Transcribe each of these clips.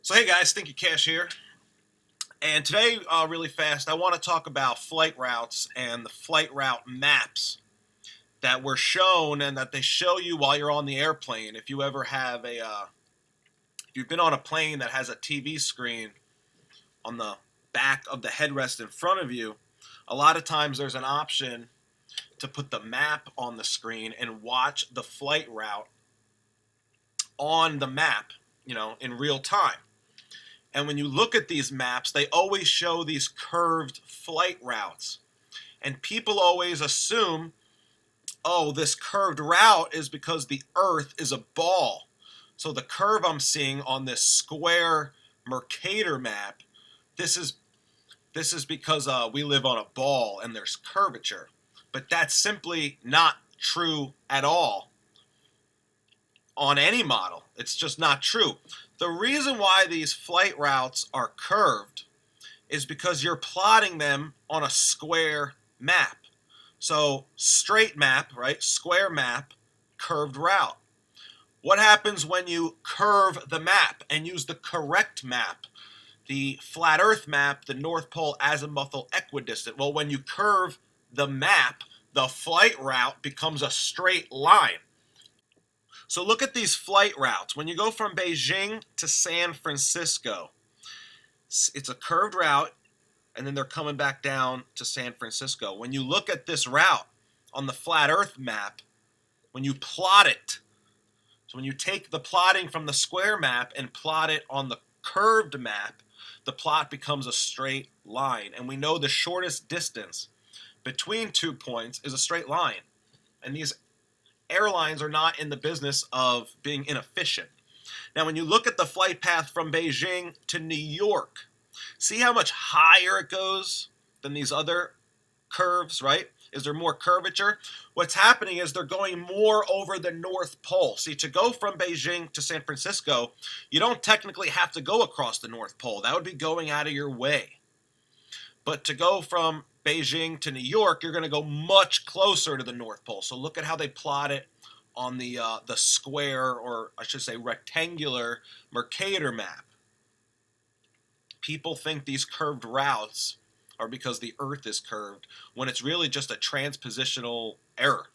So hey guys, Stinky Cash here, and today, really fast, I want to talk about flight routes and the flight route maps that were shown and that they show you while you're on the airplane. If you ever have if you've been on a plane that has a TV screen on the back of the headrest in front of you, a lot of times there's an option to put the map on the screen and watch the flight route on the map, in real time. And when you look at these maps, they always show these curved flight routes. And people always assume, oh, this curved route is because the Earth is a ball. So the curve I'm seeing on this square Mercator map, this is because we live on a ball and there's curvature. But that's simply not true at all on any model. It's just not true. The reason why these flight routes are curved is because you're plotting them on a square map. So straight map, right? Square map, curved route. What happens when you curve the map and use the correct map? The flat earth map, the North Pole azimuthal equidistant. Well, when you curve the map, the flight route becomes a straight line. So look at these flight routes. When you go from Beijing to San Francisco, it's a curved route, and then they're coming back down to San Francisco. When you look at this route on the flat earth map, when you plot it, so when you take the plotting from the square map and plot it on the curved map, the plot becomes a straight line. And we know the shortest distance between 2 points is a straight line. And these airlines are not in the business of being inefficient. Now, when you look at the flight path from Beijing to New York, see how much higher it goes than these other curves, right? Is there more curvature? What's happening is they're going more over the North Pole. See, to go from Beijing to San Francisco, you don't technically have to go across the North Pole. That would be going out of your way. But to go from Beijing to New York, you're going to go much closer to the North Pole. So look at how they plot it on the square, or I should say rectangular Mercator map. People think these curved routes are because the Earth is curved, when it's really just a transpositional error.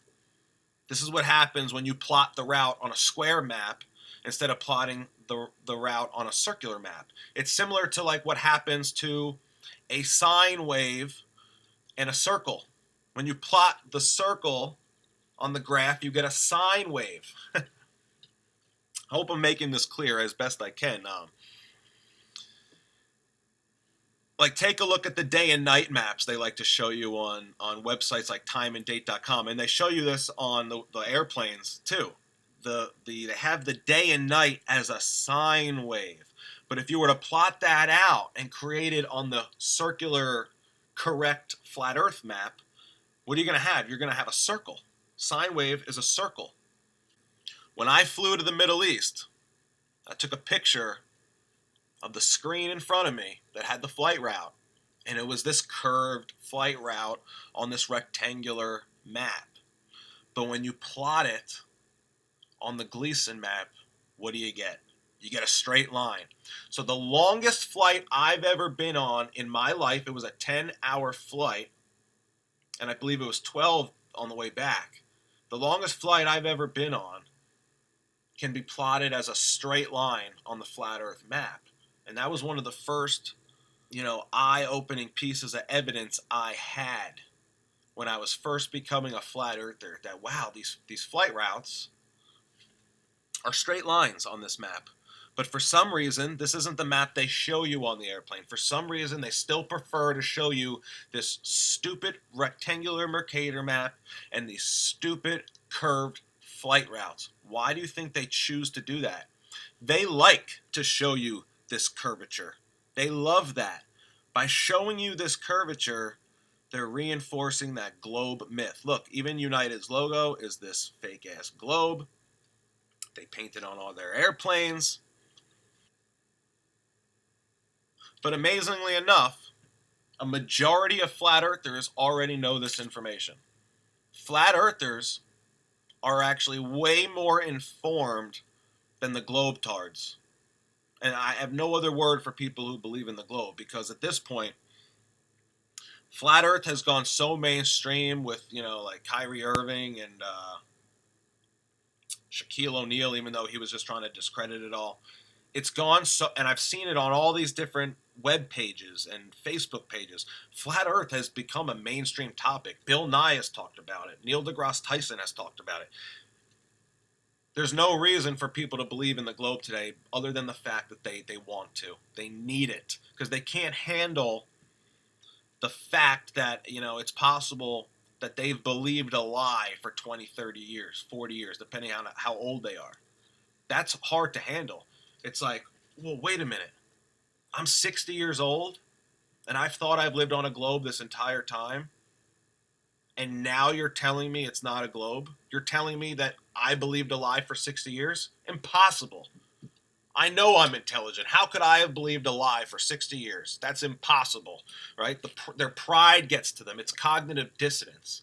This is what happens when you plot the route on a square map instead of plotting the route on a circular map. It's similar to like what happens to a sine wave and a circle. When you plot the circle on the graph, you get a sine wave. I hope I'm making this clear as best I can. Like, take a look at the day and night maps they like to show you on websites like timeanddate.com, and they show you this on the airplanes too. They have the day and night as a sine wave. But if you were to plot that out and create it on the circular, correct flat Earth map, what are you going to have? You're going to have a circle. Sine wave is a circle. When I flew to the Middle East, I took a picture of the screen in front of me that had the flight route, and it was this curved flight route on this rectangular map. But when you plot it on the Gleason map, what do you get? You get a straight line. So the longest flight I've ever been on in my life, it was a 10-hour flight, and I believe it was 12 on the way back. The longest flight I've ever been on can be plotted as a straight line on the flat Earth map. And that was one of the first, eye-opening pieces of evidence I had when I was first becoming a flat earther, that, wow, these flight routes are straight lines on this map. But for some reason, this isn't the map they show you on the airplane. For some reason, they still prefer to show you this stupid rectangular Mercator map and these stupid curved flight routes. Why do you think they choose to do that? They like to show you this curvature. They love that. By showing you this curvature, they're reinforcing that globe myth. Look, even United's logo is this fake-ass globe. They paint it on all their airplanes. But amazingly enough, a majority of flat earthers already know this information. Flat earthers are actually way more informed than the globetards. And I have no other word for people who believe in the globe, because at this point, flat Earth has gone so mainstream with, like Kyrie Irving and Shaquille O'Neal, even though he was just trying to discredit it all. It's gone so, and I've seen it on all these different web pages and Facebook pages. Flat Earth has become a mainstream topic. Bill Nye has talked about it. Neil deGrasse Tyson has talked about it. There's no reason for people to believe in the globe today other than the fact that they want to. They need it because they can't handle the fact that, it's possible that they've believed a lie for 20, 30 years, 40 years, depending on how old they are. That's hard to handle. It's like, well, wait a minute. I'm 60 years old and I've thought I've lived on a globe this entire time. And now you're telling me it's not a globe? You're telling me that I believed a lie for 60 years? Impossible. I know I'm intelligent. How could I have believed a lie for 60 years? That's impossible, right? Their pride gets to them. It's cognitive dissonance.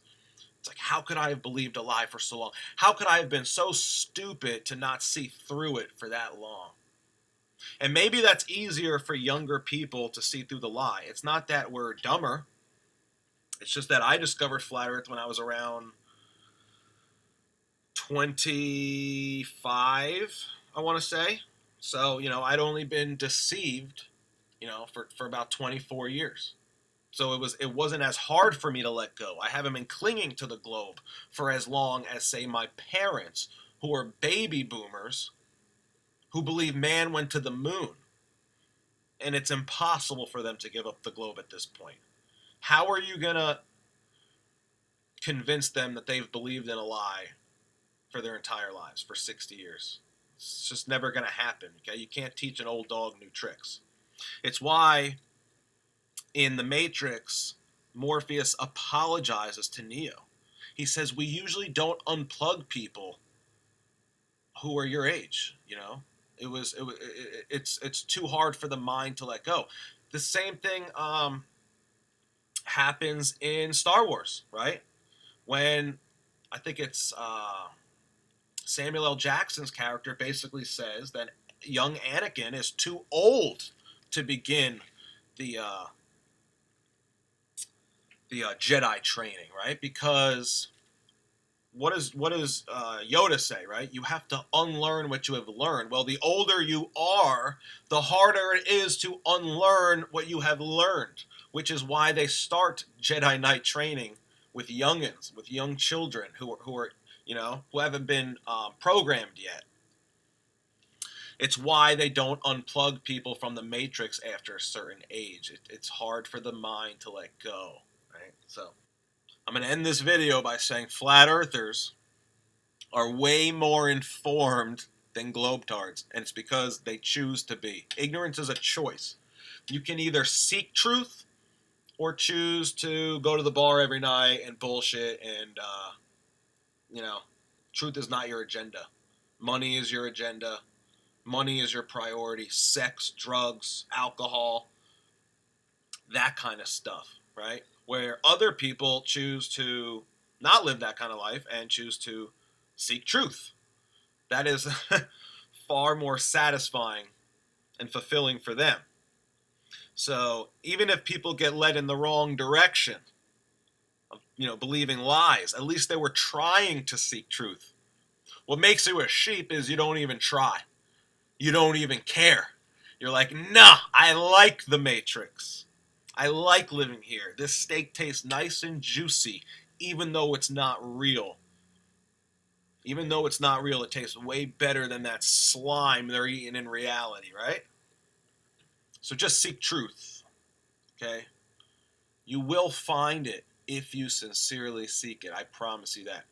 It's like, how could I have believed a lie for so long? How could I have been so stupid to not see through it for that long? And maybe that's easier for younger people to see through the lie. It's not that we're dumber. It's just that I discovered flat Earth when I was around 25, I want to say. So, I'd only been deceived, for about 24 years. So it wasn't as hard for me to let go. I haven't been clinging to the globe for as long as, say, my parents, who are baby boomers, who believe man went to the moon. And it's impossible for them to give up the globe at this point. How are you going to convince them that they've believed in a lie for their entire lives, for 60 years? It's just never going to happen. Okay, you can't teach an old dog new tricks. It's why in The Matrix, Morpheus apologizes to Neo. He says, we usually don't unplug people who are your age. It's too hard for the mind to let go. The same thing happens in Star Wars, right? When I think it's Samuel L. Jackson's character basically says that young Anakin is too old to begin the Jedi training, right? Because what does Yoda say, right? You have to unlearn what you have learned. Well, the older you are, the harder it is to unlearn what you have learned, which is why they start Jedi Knight training with youngins, with young children who are who haven't been programmed yet. It's why they don't unplug people from the Matrix after a certain age. It's hard for the mind to let go, right? So I'm going to end this video by saying flat earthers are way more informed than globetards, and it's because they choose to be. Ignorance is a choice. You can either seek truth or choose to go to the bar every night and bullshit and, truth is not your agenda. Money is your agenda. Money is your priority. Sex, drugs, alcohol, that kind of stuff, right? Where other people choose to not live that kind of life and choose to seek truth. That is far more satisfying and fulfilling for them. So even if people get led in the wrong direction, believing lies, at least they were trying to seek truth. What makes you a sheep is you don't even try. You don't even care. You're like, nah, I like the Matrix. I like living here. This steak tastes nice and juicy, even though it's not real. Even though it's not real, it tastes way better than that slime they're eating in reality, right? So just seek truth, okay? You will find it if you sincerely seek it. I promise you that.